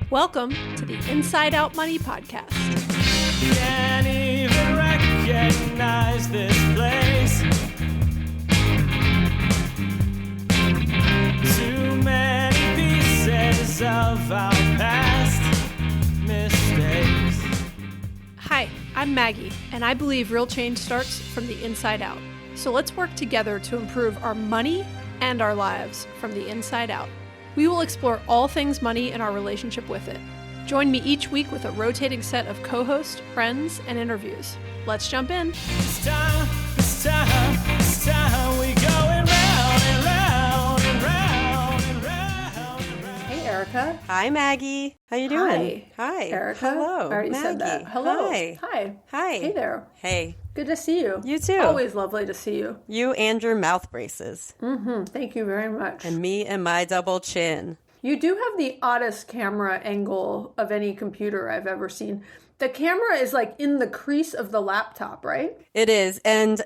Welcome to the Inside Out Money Podcast. Can't even recognize this place. Too many pieces of our past mistakes. Hi, I'm Maggie, and I believe real change starts from the inside out. So let's work together to improve our money and our lives from the inside out. We will explore all things money and our relationship with it. Join me each week with a rotating set of co-hosts, friends, and interviews. Let's jump in. It's time, we going round and round and round and round and round. Hey, Erica. Hi, Maggie. How you doing? Hi, Erica. Hello, I already Maggie. said that. Hello. Hi. Hi. Hi. Hey there. Hey. Good to see you. You too. Always lovely to see you. You and your mouth braces. Thank you very much. And me and my double chin. You do have the oddest camera angle of any computer I've ever seen. The camera is like in the crease of the laptop, right? It is. And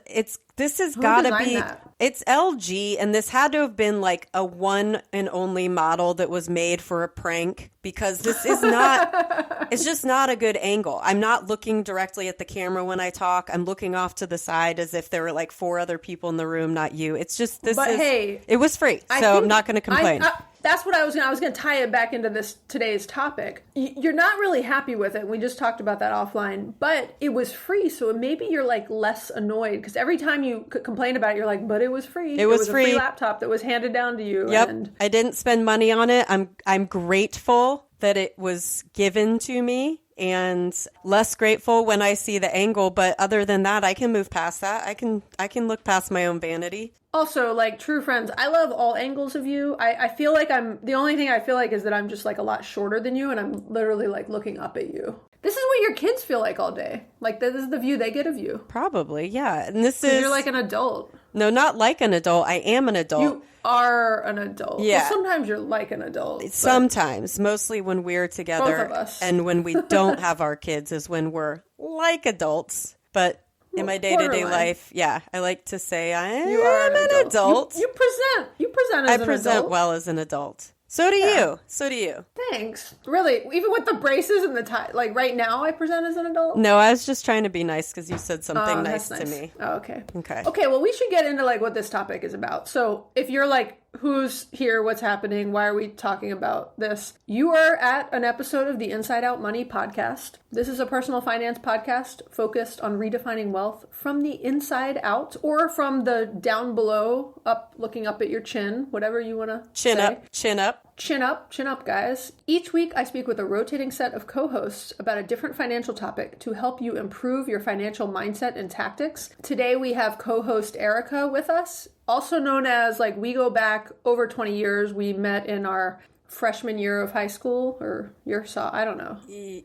this has got to be, that? it's LG. And this had to have been like a one and only model that was made for a prank, because this is not, it's just not a good angle. I'm not looking directly at the camera when I talk. I'm looking off to the side as if there were like four other people in the room, not you. It's just, Hey, it was free. So I'm not going to complain. That's what I was going to tie it back into today's topic. You're not really happy with it. We just talked about that offline, but it was free. So maybe you're like less annoyed, because every time you complain about it, you're like, but it was free. It was free. A free laptop that was handed down to you. Yep. And I didn't spend money on it. I'm grateful that it was given to me, and less grateful when I see the angle. But other than that, I can move past that. I can look past my own vanity. Also, like true friends, I love all angles of you. I feel like the only thing I feel like is that I'm just like a lot shorter than you, and I'm literally like looking up at you. This is what your kids feel like all day. Like this is the view they get of you. Probably, yeah. And You're like an adult. No, not like an adult. I am an adult. You are an adult. Yeah. Well, sometimes you're like an adult. Sometimes, mostly when we're together. Both of us. And when we don't have our kids is when we're like adults. But in my day-to-day life, yeah, I like to say I am an adult. You present as an adult. I present well as an adult. So do you. So do you. Thanks. Really, even with the braces and the tie, like right now I present as an adult? No, I was just trying to be nice because you said something nice to me. Oh, okay. Okay, well, we should get into like what this topic is about. So if you're like, who's here, what's happening, why are we talking about this? You are at an episode of the Inside Out Money Podcast. This is a personal finance podcast focused on redefining wealth from the inside out, or from the down below up, looking up at your chin, whatever you want to Chin say. up. Chin up, guys. Each week, I speak with a rotating set of co-hosts about a different financial topic to help you improve your financial mindset and tactics. Today, we have co-host Erica with us, also known as, like, we go back over 20 years. We met in our freshman year of high school, or I don't know.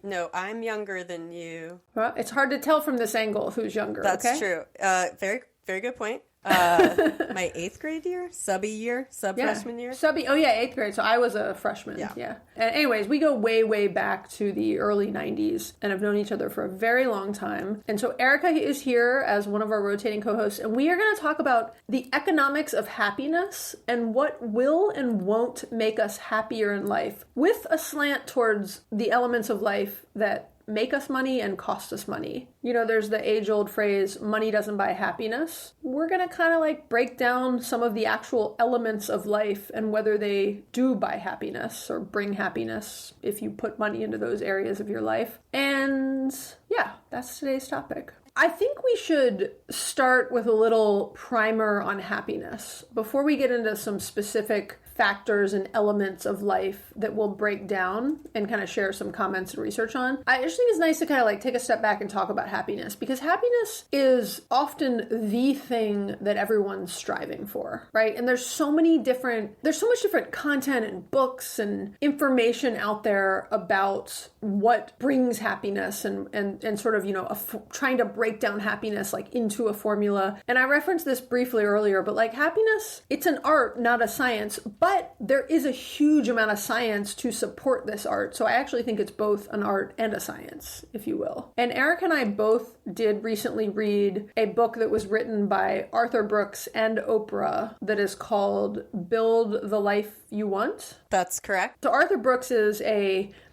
No, I'm younger than you. Well, it's hard to tell from this angle who's younger. That's true. Very, very good point. My 8th grade year, freshman year. Oh yeah, 8th grade. So I was a freshman. Yeah. And anyways, we go way, way back to the early 90s and have known each other for a very long time. And so Erica is here as one of our rotating co-hosts, and we are going to talk about the economics of happiness and what will and won't make us happier in life, with a slant towards the elements of life that make us money and cost us money. You know, there's the age-old phrase, money doesn't buy happiness. We're going to kind of like break down some of the actual elements of life and whether they do buy happiness or bring happiness if you put money into those areas of your life. And yeah, that's today's topic. I think we should start with a little primer on happiness before we get into some specific factors and elements of life that we'll break down and kind of share some comments and research on. I just think it's nice to kind of like take a step back and talk about happiness, because happiness is often the thing that everyone's striving for, right? And there's so much different content and books and information out there about what brings happiness and sort of, you know, trying to break down happiness like into a formula. And I referenced this briefly earlier, but like happiness, it's an art, not a science. But there is a huge amount of science to support this art. So I actually think it's both an art and a science, if you will. And Eric and I both did recently read a book that was written by Arthur Brooks and Oprah that is called Build the Life you want. That's correct. So Arthur Brooks is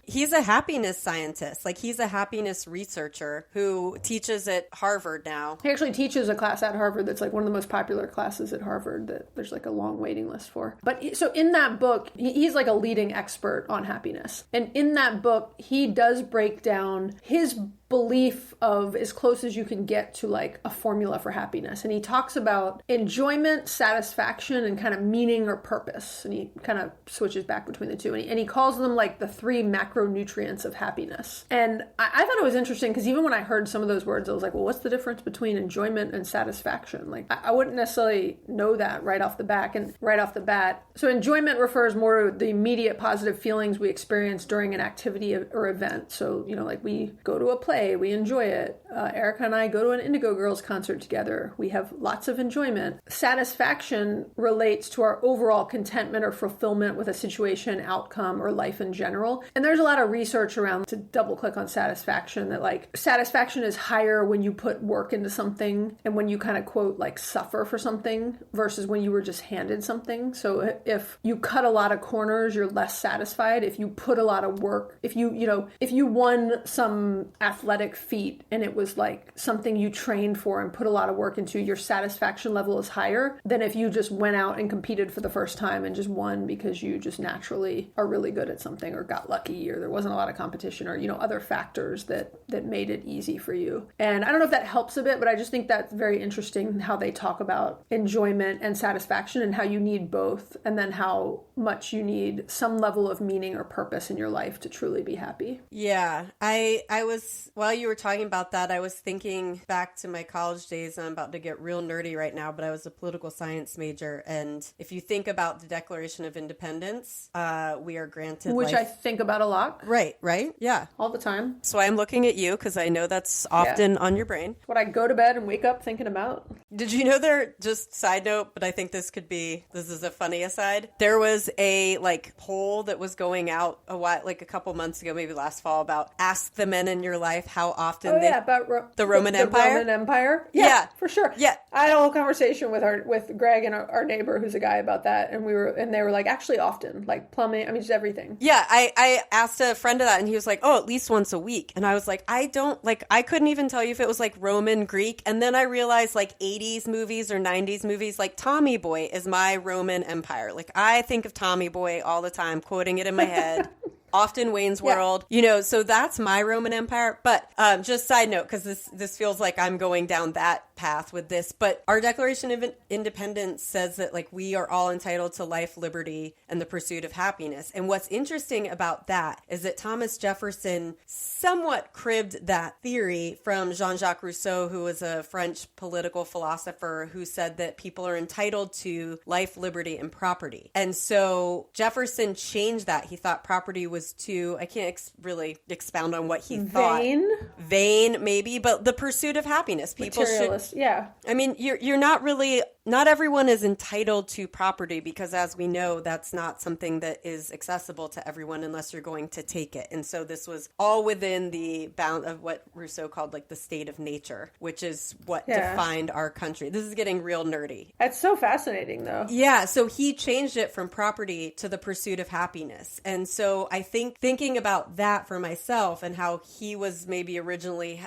He's a happiness scientist. Like, he's a happiness researcher who teaches at Harvard now. He actually teaches a class at Harvard that's like one of the most popular classes at Harvard that there's like a long waiting list for. But so in that book, he's like a leading expert on happiness. And in that book, he does break down his belief of as close as you can get to like a formula for happiness. And he talks about enjoyment, satisfaction, and kind of meaning or purpose. And he kind of switches back between the two. And he calls them like the 3 macronutrients of happiness. And I thought it was interesting because even when I heard some of those words, I was like, well, what's the difference between enjoyment and satisfaction? Like, I wouldn't necessarily know that right off the bat. So enjoyment refers more to the immediate positive feelings we experience during an activity or event. So, you know, like we go to a play, we enjoy it. Erica and I go to an Indigo Girls concert together. We have lots of enjoyment. Satisfaction relates to our overall contentment or fulfillment with a situation, outcome, or life in general. And there's a lot of research around, to double click on satisfaction, that like satisfaction is higher when you put work into something and when you kind of quote like suffer for something versus when you were just handed something. So if you cut a lot of corners, you're less satisfied. If you put a lot of work, if you won some athletic feat and it was like something you trained for and put a lot of work into, your satisfaction level is higher than if you just went out and competed for the first time and just won because you just naturally are really good at something or got lucky or there wasn't a lot of competition or, you know, other factors that made it easy for you. And I don't know if that helps a bit, but I just think that's very interesting how they talk about enjoyment and satisfaction and how you need both, and then how much you need some level of meaning or purpose in your life to truly be happy. Yeah, I was, while you were talking about that, I was thinking back to my college days. I'm about to get real nerdy right now, but I was a political science major. And if you think about the Declaration of Independence, we are granted Which I think about a lot. Right. Yeah. All the time. So I'm looking at you because I know that's often on your brain. What I go to bed and wake up thinking about. Did you know just side note, but I think this is a funny aside. There was a like poll that was going out a couple months ago, maybe last fall, about ask the men in your life how often about the Roman Empire. The Roman Empire. Yeah, for sure. Yeah. I had a whole conversation with Greg and our neighbor who's a guy about that, and they were like, actually often, like plumbing, I mean just everything. Yeah, I asked a friend of that and he was like, oh, at least once a week. And I was like, I couldn't even tell you if it was like Roman, Greek. And then I realized like 80s movies or 90s movies, like Tommy Boy is my Roman Empire. Like I think of Tommy Boy all the time, quoting it in my head. Often Wayne's World, so that's my Roman Empire. But just side note, because this feels like I'm going down that path with this. But our Declaration of Independence says that like we are all entitled to life, liberty, and the pursuit of happiness. And what's interesting about that is that Thomas Jefferson somewhat cribbed that theory from Jean-Jacques Rousseau, who was a French political philosopher who said that people are entitled to life, liberty, and property. And so Jefferson changed that. He thought property was too, I can't really expound on what he thought. Vain, maybe, but the pursuit of happiness. People should, yeah. I mean, you're not really, not everyone is entitled to property because, as we know, that's not something that is accessible to everyone unless you're going to take it. And so this was all within the bound of what Rousseau called like the state of nature, which is what defined our country. This is getting real nerdy. That's so fascinating, though. Yeah, so he changed it from property to the pursuit of happiness. And so I think thinking about that for myself and how he was maybe originally,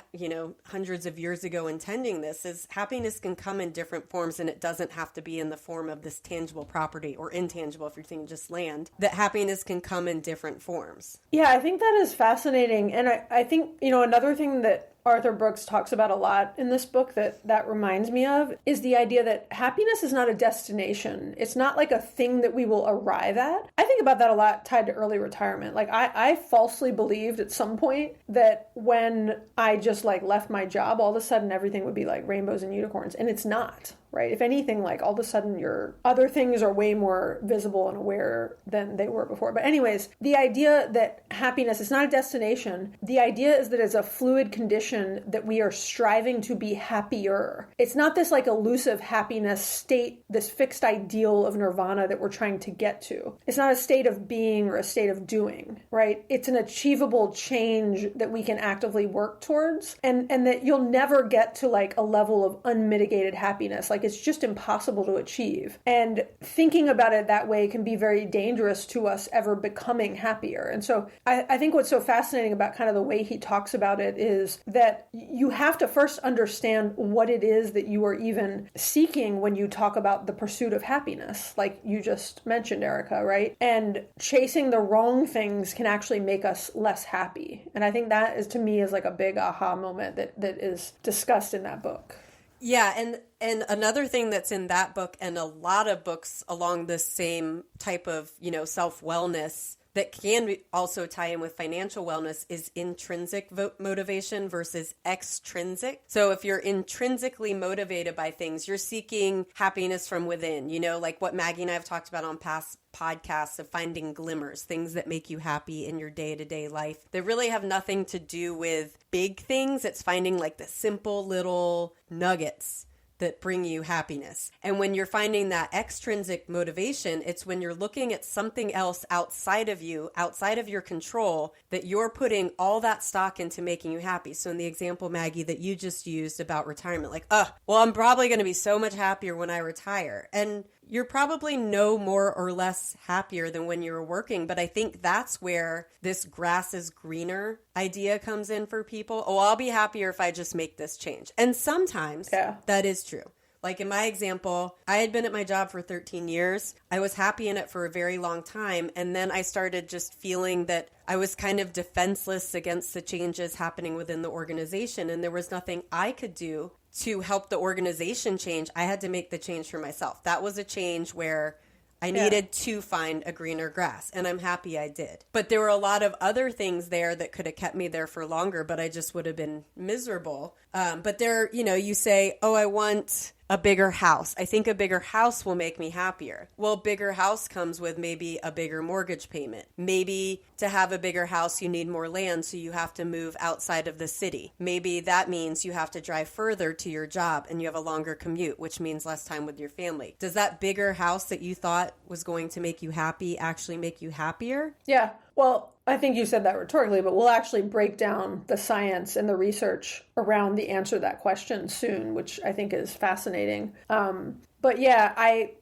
hundreds of years ago intending this is happiness can come in different forms, and it doesn't have to be in the form of this tangible property or intangible, if you're thinking just land, that happiness can come in different forms. Yeah, I think that is fascinating. And I think, another thing that Arthur Brooks talks about a lot in this book that reminds me of is the idea that happiness is not a destination. It's not like a thing that we will arrive at. I think about that a lot tied to early retirement. Like I falsely believed at some point that when I just like left my job, all of a sudden everything would be like rainbows and unicorns. And it's not. Right? If anything, like all of a sudden your other things are way more visible and aware than they were before. But anyways, the idea that happiness is not a destination, the idea is that it's a fluid condition that we are striving to be happier. It's not this like elusive happiness state, this fixed ideal of nirvana that we're trying to get to. It's not a state of being or a state of doing, right? It's an achievable change that we can actively work towards, and that you'll never get to like a level of unmitigated happiness. Like Like, it's just impossible to achieve. And thinking about it that way can be very dangerous to us ever becoming happier. And so I think what's so fascinating about kind of the way he talks about it is that you have to first understand what it is that you are even seeking when you talk about the pursuit of happiness, like you just mentioned, Erica, right? And chasing the wrong things can actually make us less happy. And I think that is, to me, is like a big aha moment that is discussed in that book. Yeah, and another thing that's in that book and a lot of books along this same type of, self-wellness that can also tie in with financial wellness is intrinsic motivation versus extrinsic. So if you're intrinsically motivated by things, you're seeking happiness from within, like what Maggie and I have talked about on past podcasts of finding glimmers, things that make you happy in your day-to-day life. They really have nothing to do with big things. It's finding like the simple little nuggets that bring you happiness. And when you're finding that extrinsic motivation, it's when you're looking at something else outside of you, outside of your control, that you're putting all that stock into making you happy. So in the example, Maggie, that you just used about retirement, like, well, I'm probably going to be so much happier when I retire. And you're probably no more or less happier than when you were working. But I think that's where this grass is greener idea comes in for people. Oh, I'll be happier if I just make this change. And sometimes that is true. Like in my example, I had been at my job for 13 years. I was happy in it for a very long time. And then I started just feeling that I was kind of defenseless against the changes happening within the organization. And there was nothing I could do to help the organization change. I had to make the change for myself. That was a change where I needed to find a greener grass, and I'm happy I did. But there were a lot of other things there that could have kept me there for longer, but I just would have been miserable. But there, you say, oh, I want a bigger house. I think a bigger house will make me happier. Well, bigger house comes with maybe a bigger mortgage payment. Maybe to have a bigger house, you need more land, so you have to move outside of the city. Maybe that means you have to drive further to your job and you have a longer commute, which means less time with your family. Does that bigger house that you thought was going to make you happy actually make you happier? Yeah. Well, I think you said that rhetorically, but we'll actually break down the science and the research around the answer to that question soon, which I think is fascinating. But yeah,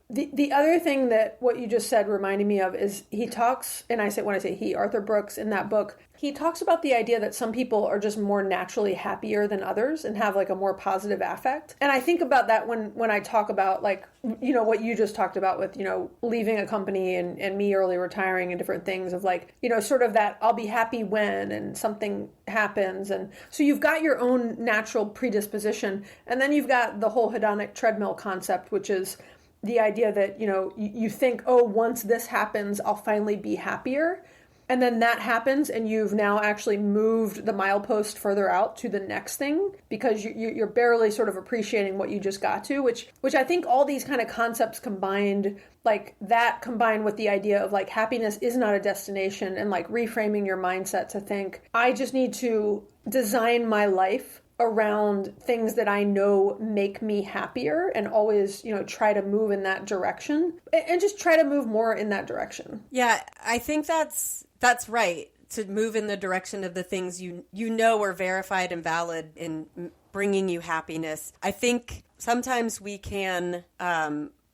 the other thing that what you just said reminded me of is he talks, and when I say he, Arthur Brooks in that book, he talks about the idea that some people are just more naturally happier than others and have like a more positive affect. And I think about that when I talk about like, what you just talked about with, leaving a company and me early retiring and different things of like, sort of that I'll be happy when and something happens. And so you've got your own natural predisposition. And then you've got the whole hedonic treadmill concept, which is the idea that, you think, oh, once this happens, I'll finally be happier. And then that happens and you've now actually moved the milepost further out to the next thing because you're barely sort of appreciating what you just got to, which I think all these kind of concepts combined, like that combined with the idea of like happiness is not a destination and like reframing your mindset to think, I just need to design my life around things that I know make me happier and always, try to move in that direction and just try to move more in that direction. Yeah, I think that's right. To move in the direction of the things you know are verified and valid in bringing you happiness. I think sometimes we can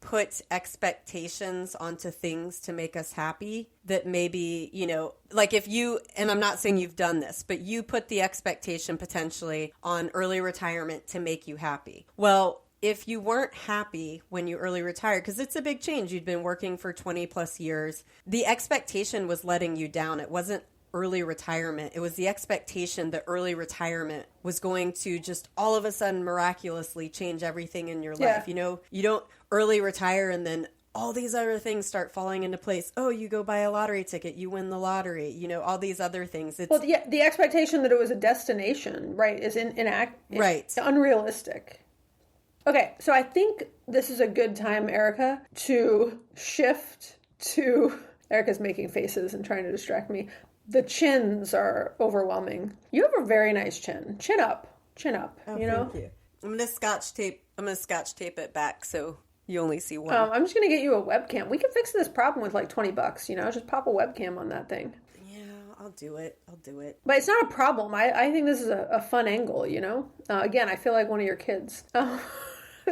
put expectations onto things to make us happy that maybe, like if you, and I'm not saying you've done this, but you put the expectation potentially on early retirement to make you happy. Well, if you weren't happy when you early retired, because it's a big change, you'd been working for 20 plus years, the expectation was letting you down. It wasn't early retirement. It was the expectation that early retirement was going to just all of a sudden miraculously change everything in your life. You don't early retire and then all these other things start falling into place. Oh, you go buy a lottery ticket, you win the lottery, all these other things. The expectation that it was a destination, right, is right. Unrealistic. Okay, so I think this is a good time, Erica, to shift to... Erica's making faces and trying to distract me. The chins are overwhelming. You have a very nice chin. Chin up. Oh, Thank you. I'm gonna scotch tape it back so you only see one. I'm just gonna get you a webcam. We can fix this problem with like $20. Just pop a webcam on that thing. Yeah, I'll do it. But it's not a problem. I think this is a fun angle. Again, I feel like one of your kids.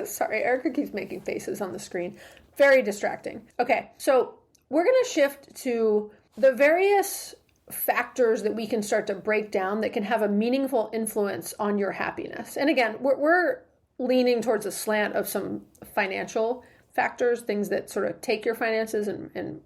Sorry, Erica keeps making faces on the screen. Very distracting. Okay, so we're going to shift to the various factors that we can start to break down that can have a meaningful influence on your happiness. And again, we're leaning towards a slant of some financial factors, things that sort of take your finances and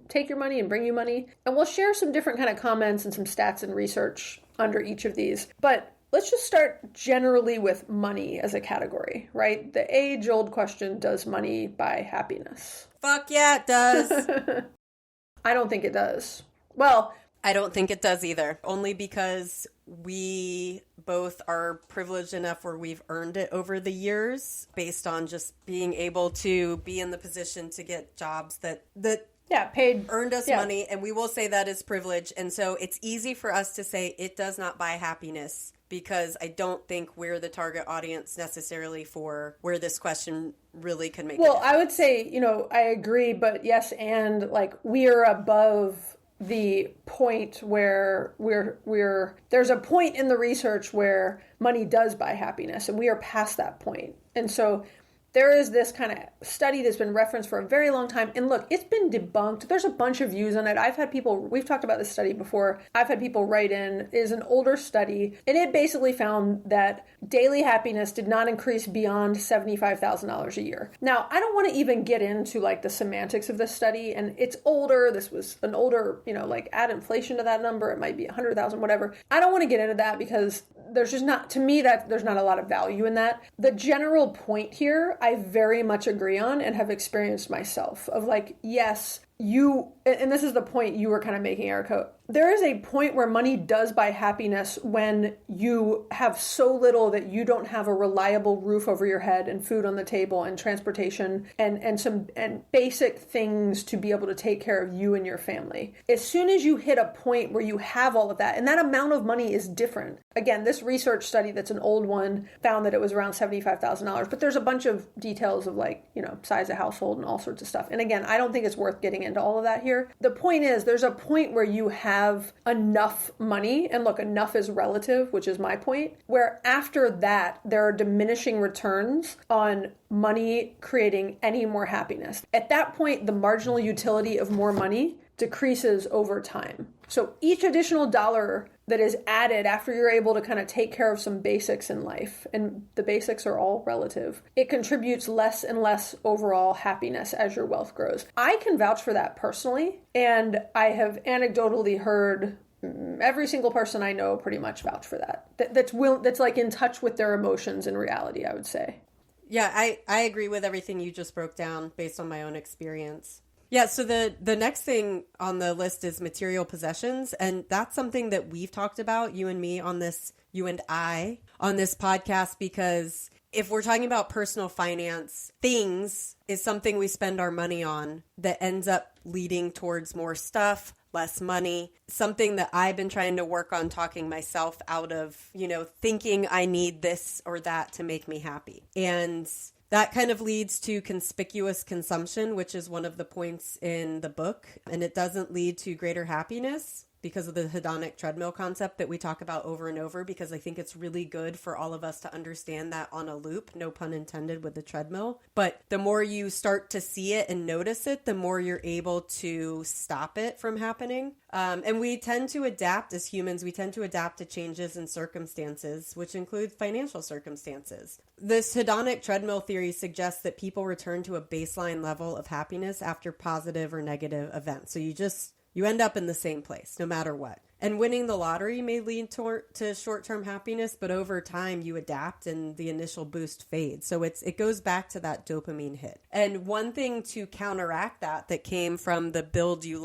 take your money and bring you money. And we'll share some different kind of comments and some stats and research under each of these. But let's just start generally with money as a category, right? The age-old question, does money buy happiness? Fuck yeah, it does. I don't think it does. Well, I don't think it does either. Only because we both are privileged enough where we've earned it over the years based on just being able to be in the position to get jobs that paid, earned us money. And we will say that is privilege. And so it's easy for us to say it does not buy happiness, because I don't think we're the target audience necessarily for where this question really can make a difference. I would say, I agree, but yes, and like we are above the point where there's a point in the research where money does buy happiness, and we are past that point. And so there is this kind of study that's been referenced for a very long time. And look, it's been debunked. There's a bunch of views on it. We've talked about this study before. I've had people write in, it is an older study. And it basically found that daily happiness did not increase beyond $75,000 a year. Now, I don't want to even get into like the semantics of this study. And it's older. This was an older, like add inflation to that number. It might be 100,000, whatever. I don't want to get into that because there's just not, to me, that there's not a lot of value in that. The general point here, I very much agree on and have experienced myself of like, yes, and this is the point you were kind of making, Erica. There is a point where money does buy happiness when you have so little that you don't have a reliable roof over your head and food on the table and transportation and basic things to be able to take care of you and your family. As soon as you hit a point where you have all of that, and that amount of money is different. Again, this research study that's an old one found that it was around $75,000, but there's a bunch of details of like, size of household and all sorts of stuff. And again, I don't think it's worth getting into all of that here. The point is, there's a point where you have enough money, and look, enough is relative, which is my point, where after that, there are diminishing returns on money creating any more happiness. At that point, the marginal utility of more money decreases over time. So each additional dollar that is added after you're able to kind of take care of some basics in life, and the basics are all relative, it contributes less and less overall happiness as your wealth grows. I can vouch for that personally, and I have anecdotally heard every single person I know pretty much vouch for that. That's like in touch with their emotions and reality, I would say. Yeah, I agree with everything you just broke down based on my own experience. Yeah, so the next thing on the list is material possessions, and that's something that we've talked about, you and I, on this podcast, because if we're talking about personal finance, things is something we spend our money on that ends up leading towards more stuff, less money, something that I've been trying to work on talking myself out of, thinking I need this or that to make me happy. And that kind of leads to conspicuous consumption, which is one of the points in the book. And it doesn't lead to greater happiness because of the hedonic treadmill concept that we talk about over and over, because I think it's really good for all of us to understand that on a loop, no pun intended with the treadmill. But the more you start to see it and notice it, the more you're able to stop it from happening. And we tend to adapt as humans. We tend to adapt to changes in circumstances, which include financial circumstances. This hedonic treadmill theory suggests that people return to a baseline level of happiness after positive or negative events. So you end up in the same place, no matter what. And winning the lottery may lead to short-term happiness, but over time you adapt and the initial boost fades. So it goes back to that dopamine hit. And one thing to counteract that came from the Build the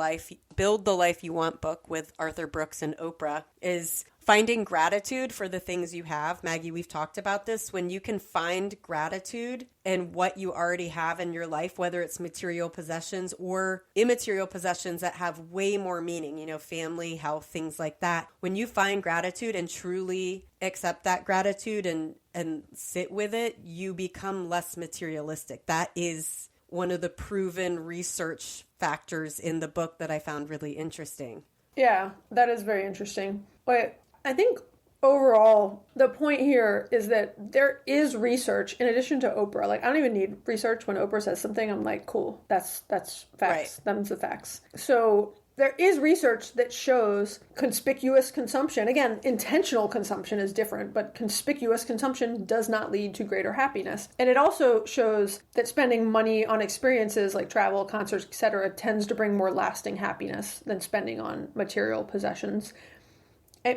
Life You Want book with Arthur Brooks and Oprah is finding gratitude for the things you have. Maggie, we've talked about this. When you can find gratitude in what you already have in your life, whether it's material possessions or immaterial possessions that have way more meaning, family, health, things like that. When you find gratitude and truly accept that gratitude and sit with it, you become less materialistic. That is one of the proven research factors in the book that I found really interesting. Yeah, that is very interesting. But I think overall, the point here is that there is research in addition to Oprah. Like, I don't even need research. When Oprah says something, I'm like, cool, that's facts. Right. Them's the facts. So there is research that shows conspicuous consumption. Again, intentional consumption is different, but conspicuous consumption does not lead to greater happiness. And it also shows that spending money on experiences like travel, concerts, etc. tends to bring more lasting happiness than spending on material possessions.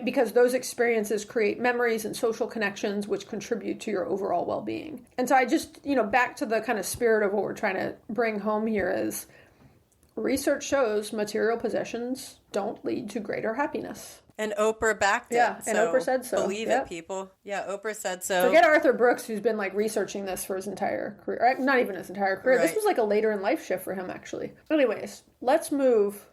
Because those experiences create memories and social connections which contribute to your overall well-being. And so I just, back to the kind of spirit of what we're trying to bring home here is research shows material possessions don't lead to greater happiness. And Oprah backed it. Yeah, and Oprah said so. Believe it, people. Yeah, Oprah said so. Forget Arthur Brooks, who's been researching this for his entire career. Not even his entire career. Right. This was a later in life shift for him, actually. Anyways, let's move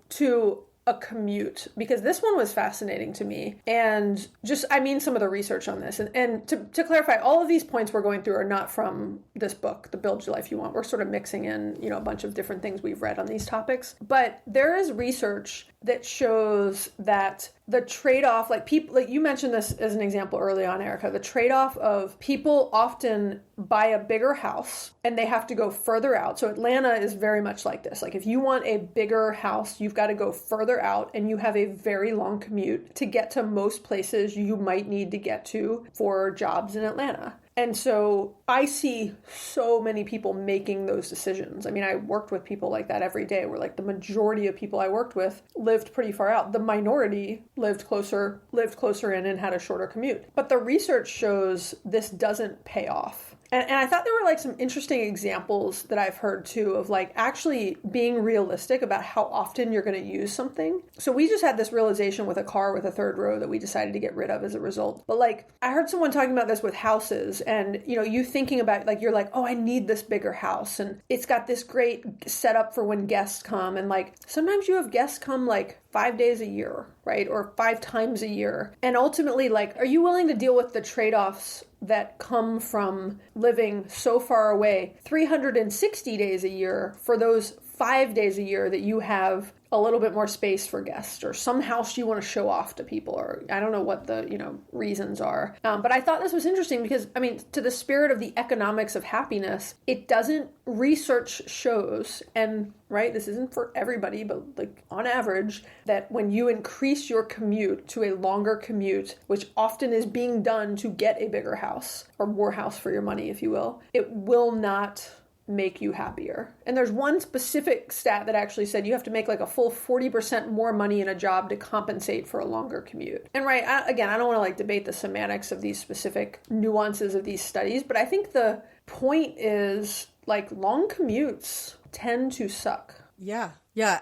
to a commute, because this one was fascinating to me. And some of the research on this. And to clarify, all of these points we're going through are not from this book, The Build Your Life You Want. We're sort of mixing in, a bunch of different things we've read on these topics. But there is research that shows that the trade-off, people, you mentioned this as an example early on, Erica, the trade-off of people often buy a bigger house and they have to go further out. So Atlanta is very much like this. If you want a bigger house, you've got to go further out and you have a very long commute to get to most places you might need to get to for jobs in Atlanta. And so I see so many people making those decisions. I mean, I worked with people like that every day, where the majority of people I worked with lived pretty far out. The minority lived closer in and had a shorter commute. But the research shows this doesn't pay off. And I thought there were some interesting examples that I've heard too of actually being realistic about how often you're going to use something. So we just had this realization with a car with a third row that we decided to get rid of as a result. But I heard someone talking about this with houses, and you thinking about you're oh, I need this bigger house, and it's got this great setup for when guests come, and sometimes you have guests come 5 days a year, right? Or 5 times a year. And ultimately, are you willing to deal with the trade-offs that come from living so far away 360 days a year for those 5 days a year that you have a little bit more space for guests, or some house you want to show off to people, or I don't know what the, reasons are. But I thought this was interesting because, to the spirit of the economics of happiness, it doesn't, research shows, and right, this isn't for everybody, but on average, that when you increase your commute to a longer commute, which often is being done to get a bigger house or more house for your money, if you will, it will not make you happier. And there's one specific stat that actually said you have to make a full 40% more money in a job to compensate for a longer commute. And right, I don't want to debate the semantics of these specific nuances of these studies, but I think the point is long commutes tend to suck. Yeah. Yeah.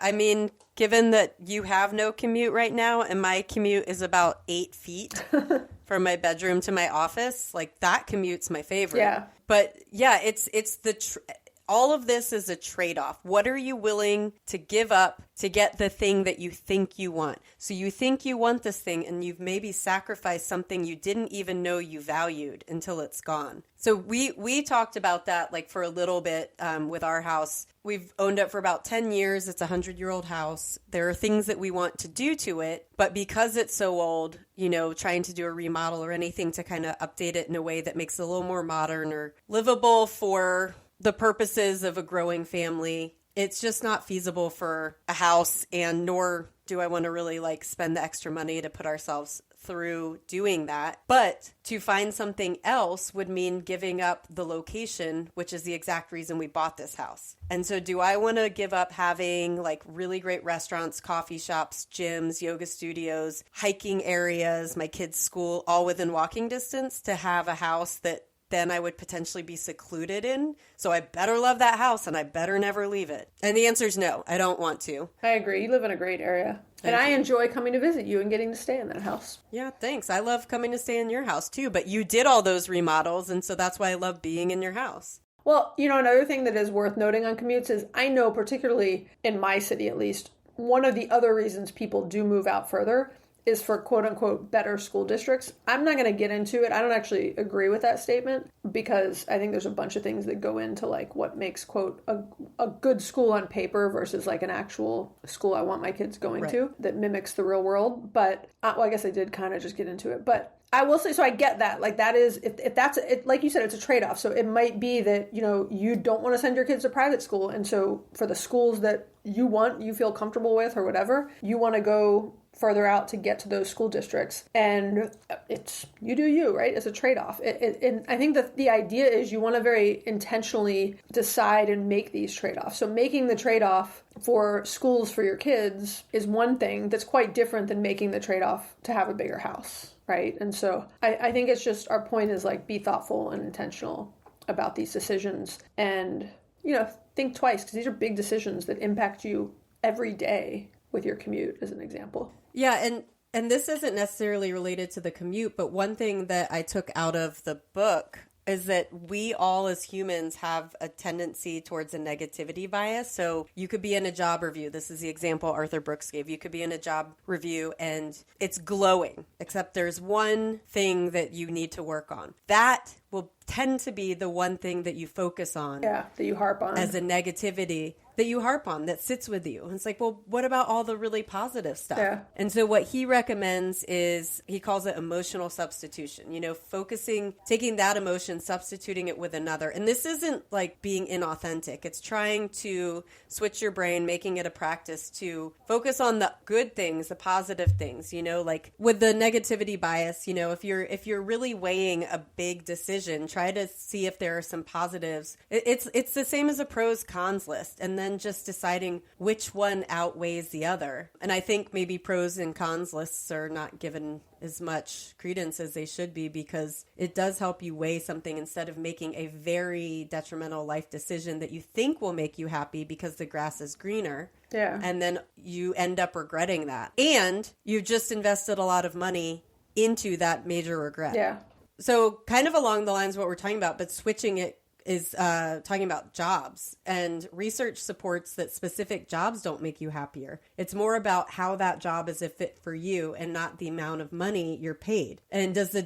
Given that you have no commute right now and my commute is about 8 feet from my bedroom to my office, that commute's my favorite. Yeah. But yeah, it's all of this is a trade-off. What are you willing to give up to get the thing that you think you want? So you think you want this thing and you've maybe sacrificed something you didn't even know you valued until it's gone. So we talked about that for a little bit with our house. We've owned it for about 10 years. It's a 100-year-old house. There are things that we want to do to it, but because it's so old, trying to do a remodel or anything to kind of update it in a way that makes it a little more modern or livable for the purposes of a growing family, it's just not feasible for a house, and nor do I want to really spend the extra money to put ourselves through doing that. But to find something else would mean giving up the location, which is the exact reason we bought this house. And so do I want to give up having really great restaurants, coffee shops, gyms, yoga studios, hiking areas, my kids' school, all within walking distance, to have a house that then I would potentially be secluded in? So I better love that house and I better never leave it. And the answer is no, I don't want to. I agree. You live in a great area. And I enjoy coming to visit you and getting to stay in that house. Yeah, thanks. I love coming to stay in your house too, but you did all those remodels, and so that's why I love being in your house. Well, another thing that is worth noting on commutes is I know, particularly in my city at least, one of the other reasons people do move out further is for quote unquote better school districts. I'm not going to get into it. I don't actually agree with that statement because I think there's a bunch of things that go into like what makes quote a good school on paper versus like an actual school I want my kids going to that mimics the real world. But well, I guess I did kind of just get into it, but I will say, so I get that. Like that is, if that's, it, like you said, it's a trade-off. So it might be that, you know, you don't want to send your kids to private school. And so for the schools that you want, you feel comfortable with or whatever, you want to go further out to get to those school districts. And it's, you do you, right? It's a trade-off. And I think that the idea is you want to very intentionally decide and make these trade-offs. So making the trade-off for schools for your kids is one thing that's quite different than making the trade-off to have a bigger house. Right. And so I think it's just our point is like be thoughtful and intentional about these decisions and, you know, think twice because these are big decisions that impact you every day with your commute as an example. Yeah. And this isn't necessarily related to the commute, but one thing that I took out of the book is that we all as humans have a tendency towards a negativity bias. So you could be in a job review. This is the example Arthur Brooks gave. You could be in a job review and it's glowing, except there's one thing that you need to work on. That will tend to be the one thing that you focus on. Yeah, that you harp on. As a negativity that you harp on, that sits with you. And it's like, well, what about all the really positive stuff? Yeah. And so what he recommends is, he calls it emotional substitution, you know, focusing, taking that emotion, substituting it with another. And this isn't like being inauthentic. It's trying to switch your brain, making it a practice to focus on the good things, the positive things, you know, like with the negativity bias, you know, if you're really weighing a big decision, try to see if there are some positives. It's the same as a pros cons list. And then just deciding which one outweighs the other. And I think maybe pros and cons lists are not given as much credence as they should be because it does help you weigh something instead of making a very detrimental life decision that you think will make you happy because the grass is greener. Yeah. And then you end up regretting that. And you've just invested a lot of money into that major regret. Yeah. So kind of along the lines of what we're talking about, but switching it is talking about jobs, and research supports that specific jobs don't make you happier. It's more about how that job is a fit for you and not the amount of money you're paid. And does the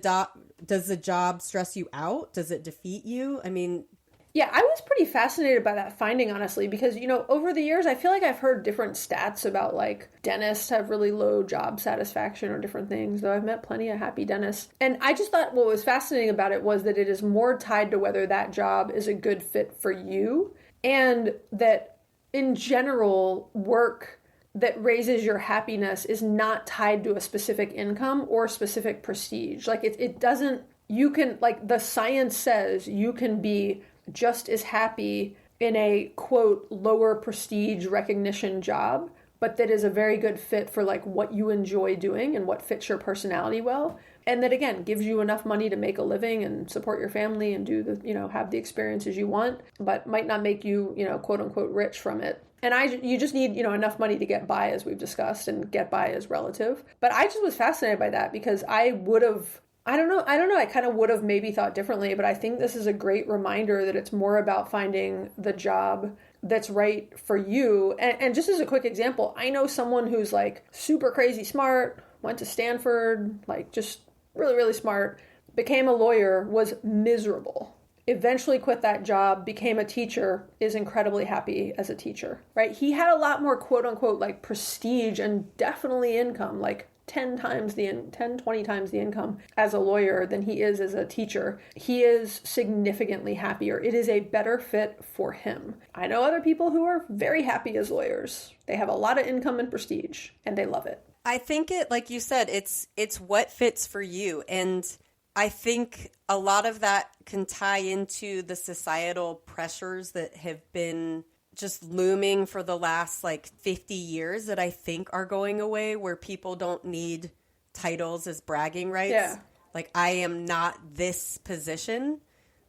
job stress you out? Does it defeat you? I mean, yeah, I was pretty fascinated by that finding, honestly, because, you know, over the years, I feel like I've heard different stats about like dentists have really low job satisfaction or different things, though I've met plenty of happy dentists. And I just thought what was fascinating about it was that it is more tied to whether that job is a good fit for you, and that in general, work that raises your happiness is not tied to a specific income or specific prestige. Like it doesn't, you can, like the science says you can be just as happy in a quote lower prestige recognition job, but that is a very good fit for like what you enjoy doing and what fits your personality well, and that again gives you enough money to make a living and support your family and do the, you know, have the experiences you want, but might not make you, you know, quote unquote rich from it. And you just need, you know, enough money to get by, as we've discussed, and get by is relative. But I just was fascinated by that because I don't know. I kind of would have maybe thought differently, but I think this is a great reminder that it's more about finding the job that's right for you. And just as a quick example, I know someone who's like super crazy smart, went to Stanford, like just really, really smart, became a lawyer, was miserable, eventually quit that job, became a teacher, is incredibly happy as a teacher, right? He had a lot more quote unquote like prestige and definitely income, like 20 times the income as a lawyer than he is as a teacher. He is significantly happier. It is a better fit for him. I know other people who are very happy as lawyers. They have a lot of income and prestige and they love it. I think it, like you said, it's what fits for you. And I think a lot of that can tie into the societal pressures that have been just looming for the last like 50 years that I think are going away, where people don't need titles as bragging rights. Yeah. Like, I am not this position.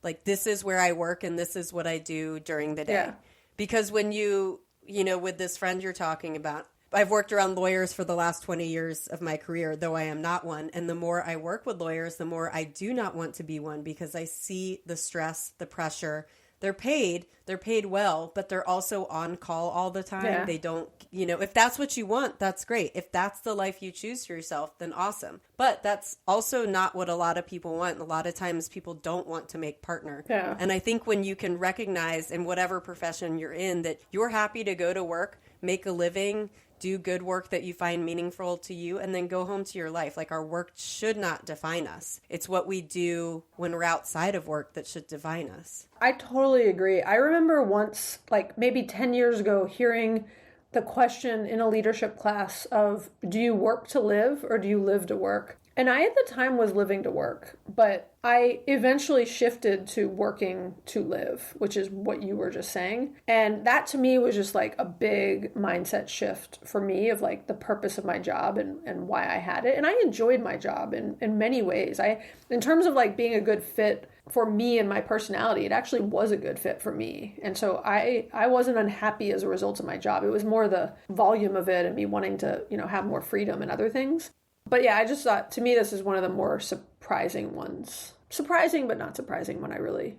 Like, this is where I work and this is what I do during the day. Yeah. Because when you know, with this friend you're talking about, I've worked around lawyers for the last 20 years of my career, though I am not one. And the more I work with lawyers, the more I do not want to be one, because I see the stress, the pressure, they're paid well, but they're also on call all the time. Yeah. They don't, if that's what you want, that's great. If that's the life you choose for yourself, then awesome. But that's also not what a lot of people want. A lot of times people don't want to make partner. Yeah. And I think when you can recognize in whatever profession you're in that you're happy to go to work, make a living, do good work that you find meaningful to you, and then go home to your life. Like, our work should not define us. It's what we do when we're outside of work that should define us. I totally agree. I remember once, like maybe 10 years ago, hearing the question in a leadership class of, do you work to live or do you live to work? And I, at the time, was living to work, but I eventually shifted to working to live, which is what you were just saying. And that to me was just like a big mindset shift for me of like the purpose of my job and why I had it. And I enjoyed my job in many ways. In terms of like being a good fit for me and my personality, it actually was a good fit for me. And so I wasn't unhappy as a result of my job. It was more the volume of it and me wanting to, have more freedom and other things. But yeah, I just thought, to me, this is one of the more surprising ones. Surprising, but not surprising when I really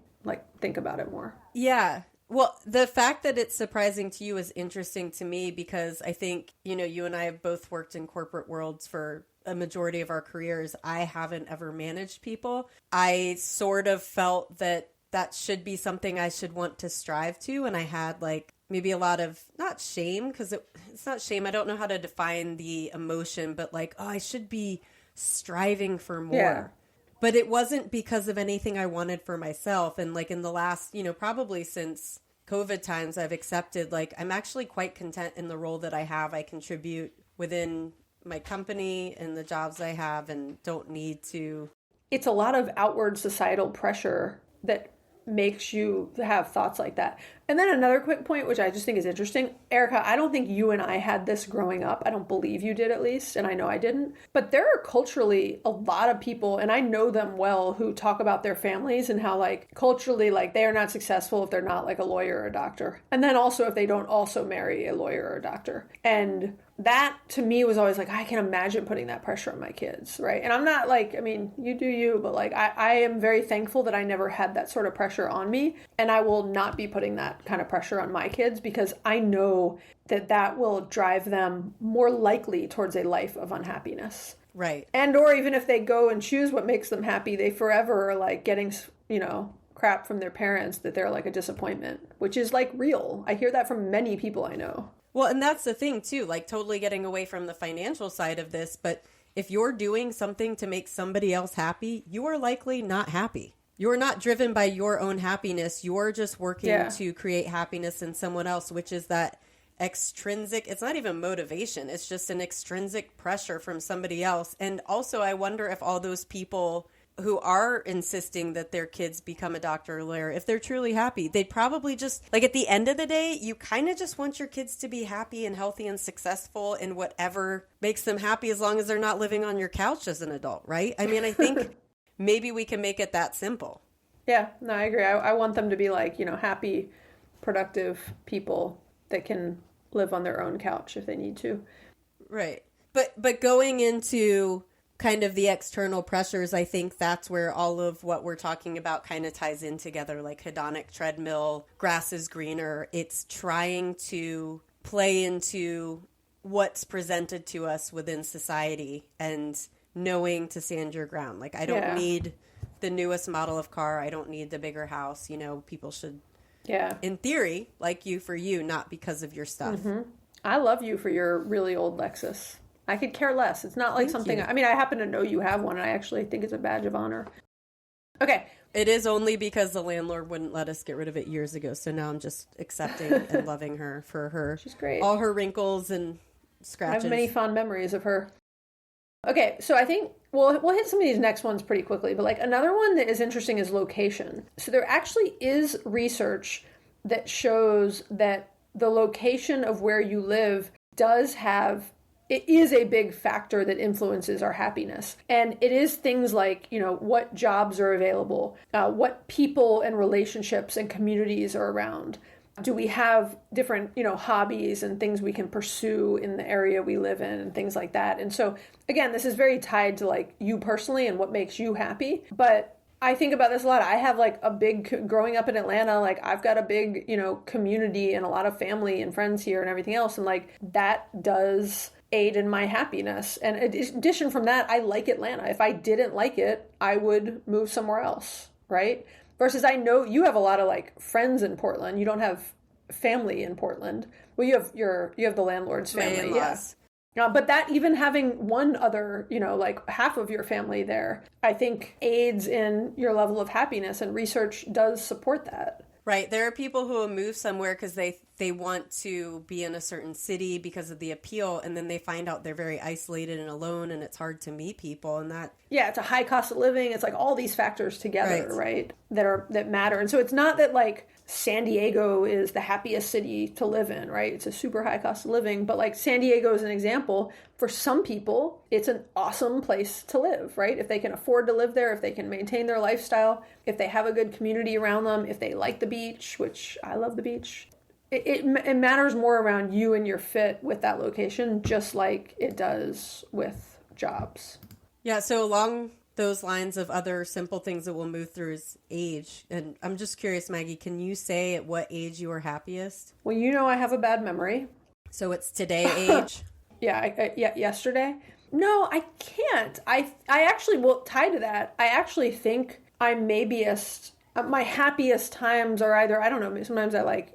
think about it more. Yeah. Well, the fact that it's surprising to you is interesting to me because I think, you and I have both worked in corporate worlds for a majority of our careers. I haven't ever managed people. I sort of felt that should be something I should want to strive to. And I had maybe a lot of, not shame, because it's not shame. I don't know how to define the emotion, but I should be striving for more. Yeah. But it wasn't because of anything I wanted for myself. And in the last, probably since COVID times, I've accepted, I'm actually quite content in the role that I have. I contribute within my company and the jobs I have and don't need to. It's a lot of outward societal pressure that makes you have thoughts like that. And then another quick point, which I just think is interesting. Erica, I don't think you and I had this growing up. I don't believe you did, at least. And I know I didn't. But there are culturally a lot of people, and I know them well, who talk about their families and how culturally, they are not successful if they're not a lawyer or a doctor. And then also if they don't also marry a lawyer or a doctor. And that to me was always I can imagine putting that pressure on my kids, right? And I'm not you do you, but I am very thankful that I never had that sort of pressure on me. And I will not be putting that kind of pressure on my kids because I know that will drive them more likely towards a life of unhappiness. Right. And or even if they go and choose what makes them happy, they forever are getting, crap from their parents that they're a disappointment, which is real. I hear that from many people I know. Well, and that's the thing too, totally getting away from the financial side of this, but if you're doing something to make somebody else happy, you are likely not happy. You're not driven by your own happiness. You're just working to create happiness in someone else, which is that extrinsic, it's not even motivation. It's just an extrinsic pressure from somebody else. And also, I wonder if all those people who are insisting that their kids become a doctor or lawyer, if they're truly happy, they'd probably just, at the end of the day, you kind of just want your kids to be happy and healthy and successful in whatever makes them happy as long as they're not living on your couch as an adult, right? I mean, I think maybe we can make it that simple. Yeah, no, I agree. I want them to be happy, productive people that can live on their own couch if they need to. Right. But going into kind of the external pressures, I think that's where all of what we're talking about kind of ties in together, hedonic treadmill, grass is greener. It's trying to play into what's presented to us within society and knowing to stand your ground. I don't need the newest model of car. I don't need the bigger house. People should, in theory, like you for you, not because of your stuff. Mm-hmm. I love you for your really old Lexus. I could care less. It's not Thank something, you. I happen to know you have one, and I actually think it's a badge of honor. Okay. It is only because the landlord wouldn't let us get rid of it years ago. So now I'm just accepting and loving her for her. She's great. All her wrinkles and scratches. I have many fond memories of her. Okay, so I think we'll hit some of these next ones pretty quickly, but another one that is interesting is location. So there actually is research that shows that the location of where you live it is a big factor that influences our happiness. And it is things like, what jobs are available, what people and relationships and communities are around. Do we have different, hobbies and things we can pursue in the area we live in and things like that? And so, again, this is very tied to you personally and what makes you happy. But I think about this a lot. I have like a big, growing up in Atlanta, like I've got a big, community and a lot of family and friends here and everything else. And like that does aid in my happiness. And in addition from that, I like Atlanta. If I didn't like it, I would move somewhere else, right? Versus I know you have a lot of like friends in Portland. You don't have family in Portland. Well, you have the landlord's family, yes. But that even having one other, like half of your family there, I think aids in your level of happiness, and research does support that. Right. There are people who will move somewhere because they want to be in a certain city because of the appeal, and then they find out they're very isolated and alone, and it's hard to meet people, and that... Yeah, it's a high cost of living. It's like all these factors together, right? That matter. And so it's not that like San Diego is the happiest city to live in, right? It's a super high cost of living, but like San Diego is an example. For some people, it's an awesome place to live, right? If they can afford to live there, if they can maintain their lifestyle, if they have a good community around them, if they like the beach, which I love the beach. It matters more around you and your fit with that location, just like it does with jobs. Yeah, so along those lines of other simple things that we'll move through is age. And I'm just curious, Maggie, can you say at what age you were happiest? Well, I have a bad memory. So it's today age? Yeah, yesterday. No, I can't. I actually, well, tied to that, I actually think I'm maybeest. My happiest times are either, I don't know, sometimes I like,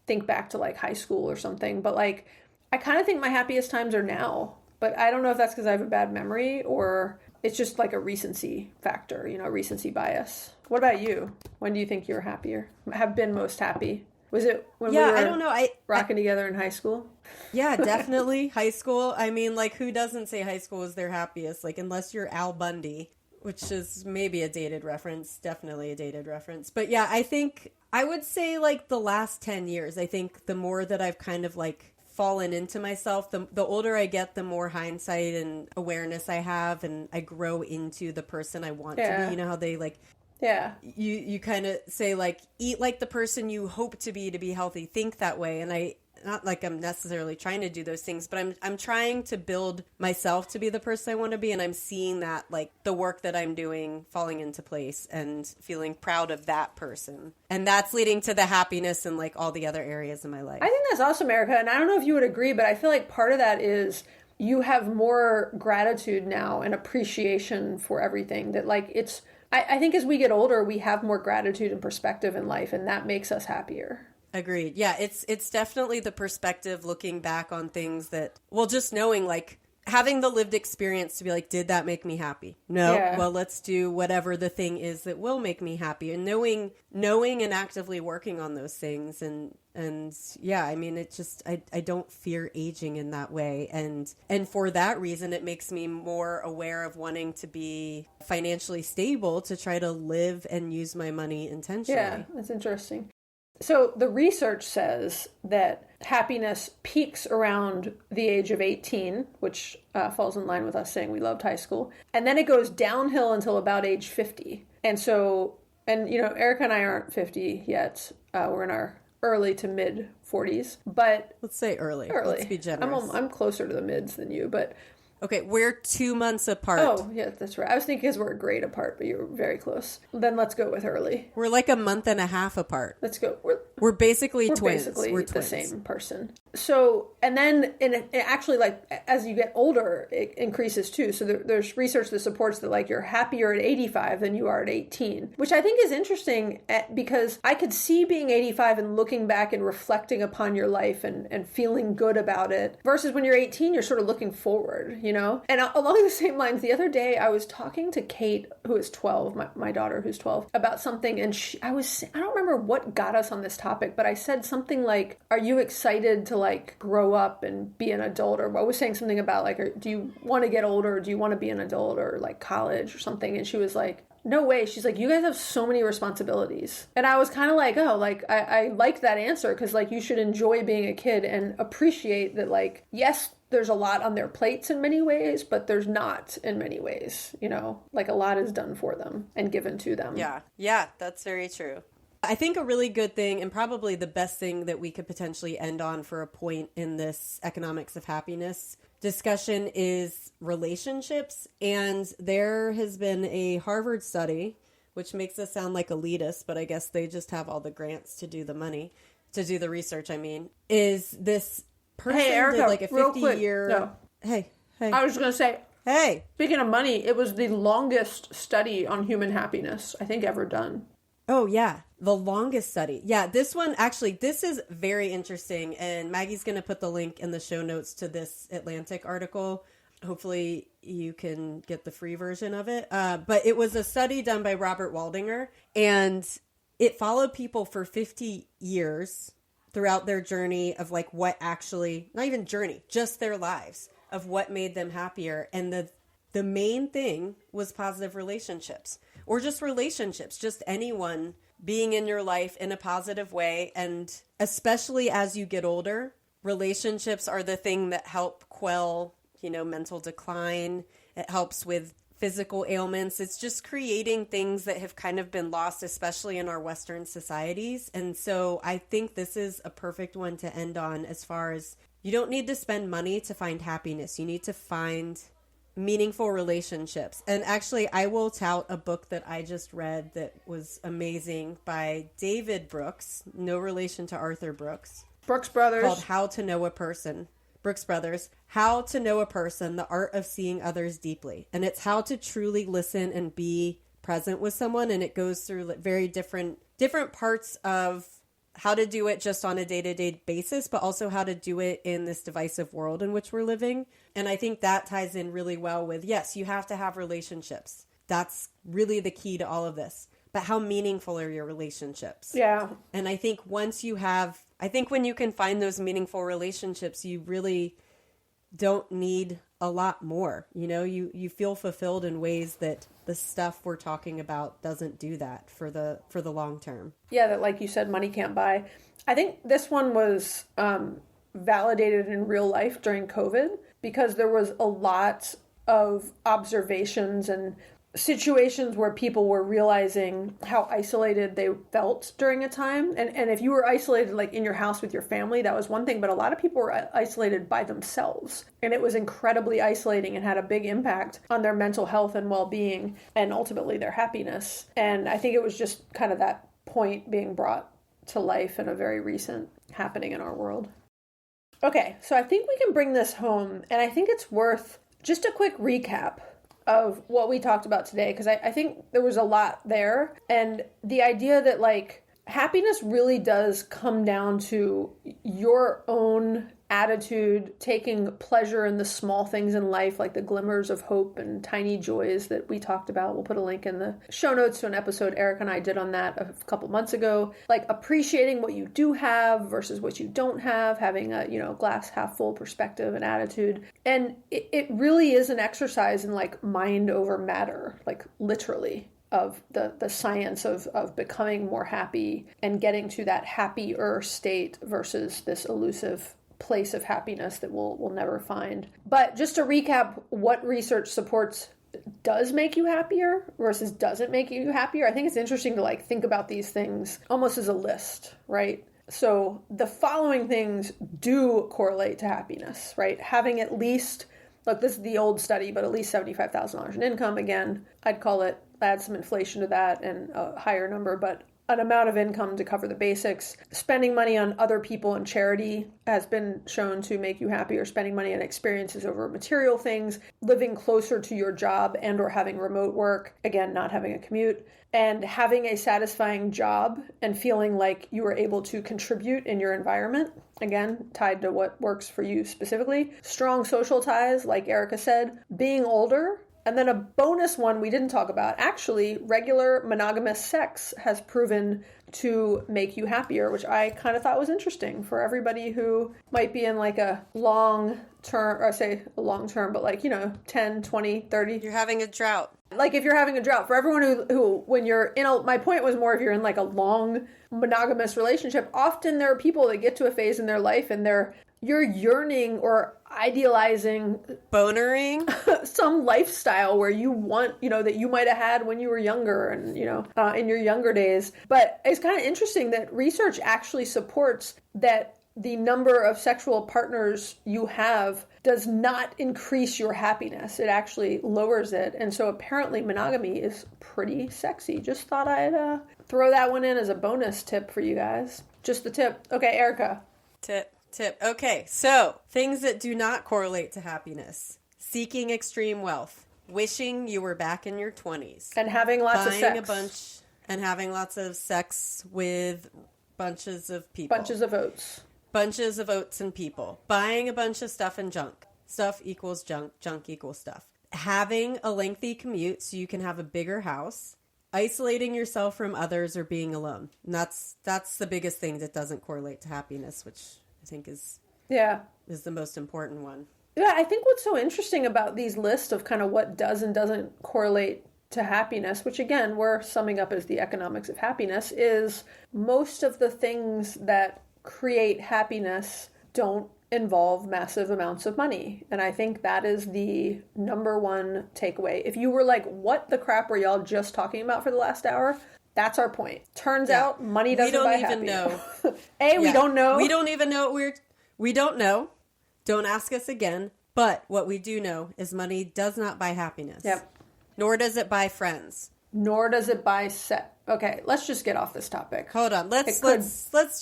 think back to like high school or something, but like, I kind of think my happiest times are now. But I don't know if that's because I have a bad memory or it's just like a recency factor, recency bias. What about you? When do you think you're happier? Have been most happy? Was it when we were I don't know. rocking together in high school? Yeah, definitely. High school. I mean, like, who doesn't say high school is their happiest? Like, unless you're Al Bundy, which is maybe a dated reference. Definitely a dated reference. But yeah, I think I would say like the last 10 years, I think the more that I've kind of like fallen into myself, the older I get, the more hindsight and awareness I have, and I grow into the person I want to be. You know how they like, you kind of say like, eat like the person you hope to be healthy, think that way. And not like I'm necessarily trying to do those things, but I'm trying to build myself to be the person I want to be. And I'm seeing that like the work that I'm doing falling into place and feeling proud of that person. And that's leading to the happiness in like all the other areas of my life. I think that's awesome, Erica. And I don't know if you would agree, but I feel like part of that is you have more gratitude now and appreciation for everything that like I think as we get older, we have more gratitude and perspective in life, and that makes us happier. Agreed. Yeah, it's definitely the perspective looking back on things that, well, just knowing like having the lived experience to be like, did that make me happy? No. Yeah. Well, let's do whatever the thing is that will make me happy, and knowing and actively working on those things. And yeah, I mean, it just, I don't fear aging in that way. And for that reason, it makes me more aware of wanting to be financially stable to try to live and use my money intentionally. Yeah, that's interesting. So the research says that happiness peaks around the age of 18, which falls in line with us saying we loved high school. And then it goes downhill until about age 50. And so, Erica and I aren't 50 yet. We're in our early to mid 40s. But let's say early. Let's be generous. I'm closer to the mids than you, but... Okay, we're 2 months apart. Oh, yeah, that's right. I was thinking because we're a grade apart, but you're very close. Then let's go with early. We're like a month and a half apart. Let's go. We're basically twins. We're twins. The same person. So, and then it actually, like, as you get older, it increases too. So there's research that supports that, like, you're happier at 85 than you are at 18, which I think is interesting because I could see being 85 and looking back and reflecting upon your life and feeling good about it versus when you're 18, you're sort of looking forward, And along the same lines, the other day I was talking to Kate, who is 12, my daughter who's 12, about something, and I don't remember what got us on this topic, but I said something like, are you excited to like grow up and be an adult? Or I was saying something about like, do you want to get older? Or do you want to be an adult or like college or something? And she was like, no way. She's like, you guys have so many responsibilities. And I was kind of like, oh, like I liked that answer because like you should enjoy being a kid and appreciate that like, yes, there's a lot on their plates in many ways, but there's not in many ways, like a lot is done for them and given to them. Yeah, that's very true. I think a really good thing and probably the best thing that we could potentially end on for a point in this economics of happiness discussion is relationships. And there has been a Harvard study which makes us sound like elitist, but I guess they just have all the grants to do the money, to do the research, I mean, is this person Hey, Erica, did like a real quick. 50-year... No. Hey. I was going to say, Hey. speaking of money, it was the longest study on human happiness, I think, ever done. Oh, yeah. The longest study. Yeah, this one, actually, this is very interesting. And Maggie's going to put the link in the show notes to this Atlantic article. Hopefully you can get the free version of it. But it was a study done by Robert Waldinger. And it followed people for 50 years throughout their journey of like what actually, not even journey, just their lives of what made them happier. And the main thing was positive relationships. Or just relationships, just anyone being in your life in a positive way. And especially as you get older, relationships are the thing that help quell, mental decline. It helps with physical ailments. It's just creating things that have kind of been lost, especially in our Western societies. And so I think this is a perfect one to end on as far as you don't need to spend money to find happiness. You need to find meaningful relationships. And actually, I will tout a book that I just read that was amazing by David Brooks, no relation to Arthur Brooks. Brooks Brothers. Called How to Know a Person. Brooks Brothers. How to Know a Person, the Art of Seeing Others Deeply. And it's how to truly listen and be present with someone. And it goes through very different parts of how to do it just on a day-to-day basis, but also how to do it in this divisive world in which we're living. And I think that ties in really well with, yes, you have to have relationships. That's really the key to all of this. But how meaningful are your relationships? Yeah. And I think when you can find those meaningful relationships, you really don't need a lot more. You feel fulfilled in ways that the stuff we're talking about doesn't do that for the long term. Yeah, that like you said, money can't buy. I think this one was validated in real life during COVID because there was a lot of observations and situations where people were realizing how isolated they felt during a time. And if you were isolated like in your house with your family, that was one thing, but a lot of people were isolated by themselves. And it was incredibly isolating and had a big impact on their mental health and well-being and ultimately their happiness. And I think it was just kind of that point being brought to life in a very recent happening in our world. Okay, so I think we can bring this home, and I think it's worth just a quick recap of what we talked about today, because I think there was a lot there. And the idea that like happiness really does come down to your own attitude, taking pleasure in the small things in life, like the glimmers of hope and tiny joys that we talked about. We'll put a link in the show notes to an episode Eric and I did on that a couple months ago. Like appreciating what you do have versus what you don't have, having a, glass half full perspective and attitude. And it really is an exercise in like mind over matter, like literally, of the science of becoming more happy and getting to that happier state versus this elusive place of happiness that we'll never find. But just to recap what research supports does make you happier versus doesn't make you happier, I think it's interesting to like think about these things almost as a list, right? So the following things do correlate to happiness, right? Having at least, look, this is the old study, but at least $75,000 in income. Again, I'd call it, add some inflation to that and a higher number, but an amount of income to cover the basics. Spending money on other people and charity has been shown to make you happier. Spending money on experiences over material things, living closer to your job and or having remote work, again, not having a commute, and having a satisfying job and feeling like you are able to contribute in your environment, again, tied to what works for you specifically. Strong social ties, like Erica said, being older. And then a bonus one we didn't talk about. Actually, regular monogamous sex has proven to make you happier, which I kind of thought was interesting for everybody who might be in like a long term, or I say a long term, but like, 10, 20, 30. You're having a drought. Like if you're having a drought, for everyone who when you're in my point was more if you're in like a long monogamous relationship, often there are people that get to a phase in their life and you're yearning or idealizing bonering some lifestyle where you want, that you might have had when you were younger and, in your younger days. But it's kind of interesting that research actually supports that the number of sexual partners you have does not increase your happiness. It actually lowers it. And so apparently monogamy is pretty sexy. Just thought I'd throw that one in as a bonus tip for you guys. Just the tip. Okay, Erica. Tip. Okay, so things that do not correlate to happiness. Seeking extreme wealth. Wishing you were back in your 20s. And having lots of sex. Having lots of sex with bunches of people. Bunches of oats. Bunches of oats and people. Buying a bunch of stuff and junk. Stuff equals junk. Junk equals stuff. Having a lengthy commute so you can have a bigger house. Isolating yourself from others or being alone. And that's the biggest thing that doesn't correlate to happiness, which I think is the most important one. Yeah, I think what's so interesting about these lists of kind of what does and doesn't correlate to happiness, which again, we're summing up as the economics of happiness, is most of the things that create happiness don't involve massive amounts of money. And I think that is the number one takeaway. If you were like, what the crap were y'all just talking about for the last hour? That's our point. Turns out money doesn't buy happiness. We don't even know. We don't know. We don't even know we don't know. Don't ask us again. But what we do know is money does not buy happiness. Yep. Nor does it buy friends. Nor does it buy set. Okay, let's just get off this topic. Hold on. Let's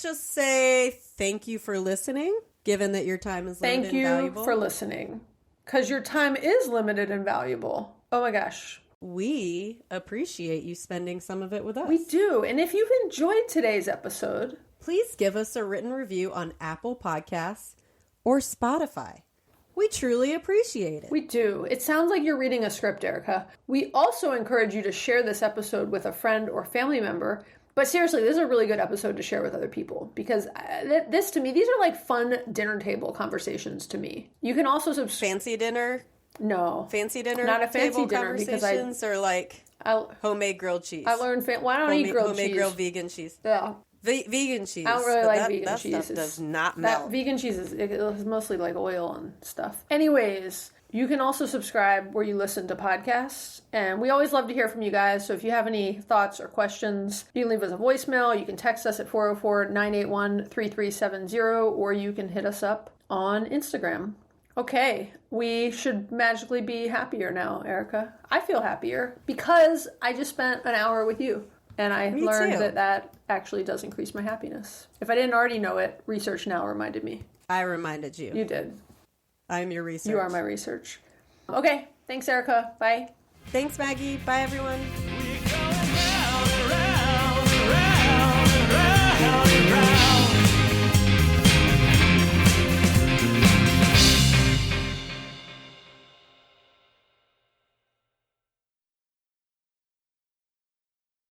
just say thank you for listening, given that your time is limited and valuable. Thank you for listening. Because your time is limited and valuable. Oh my gosh. We appreciate you spending some of it with us. We do. And if you've enjoyed today's episode, please give us a written review on Apple Podcasts or Spotify. We truly appreciate it. We do. It sounds like you're reading a script, Erica. We also encourage you to share this episode with a friend or family member. But seriously, this is a really good episode to share with other people because this, to me, these are like fun dinner table conversations to me. You can also fancy dinner? No. Fancy dinner? Not a fancy dinner because or like homemade grilled cheese. I learned why don't I eat grilled cheese? Homemade grilled vegan cheese. Yeah. Vegan cheese. I don't really like vegan cheese. That stuff does not melt. Vegan cheese is mostly like oil and stuff. Anyways, you can also subscribe where you listen to podcasts. And we always love to hear from you guys. So if you have any thoughts or questions, you can leave us a voicemail. You can text us at 404-981-3370, or you can hit us up on Instagram. Okay, we should magically be happier now, Erica. I feel happier because I just spent an hour with you. And I learned that actually does increase my happiness. If I didn't already know it, research now reminded me. I reminded you. You did. I'm your research. You are my research. Okay, thanks, Erica. Bye. Thanks, Maggie. Bye, everyone.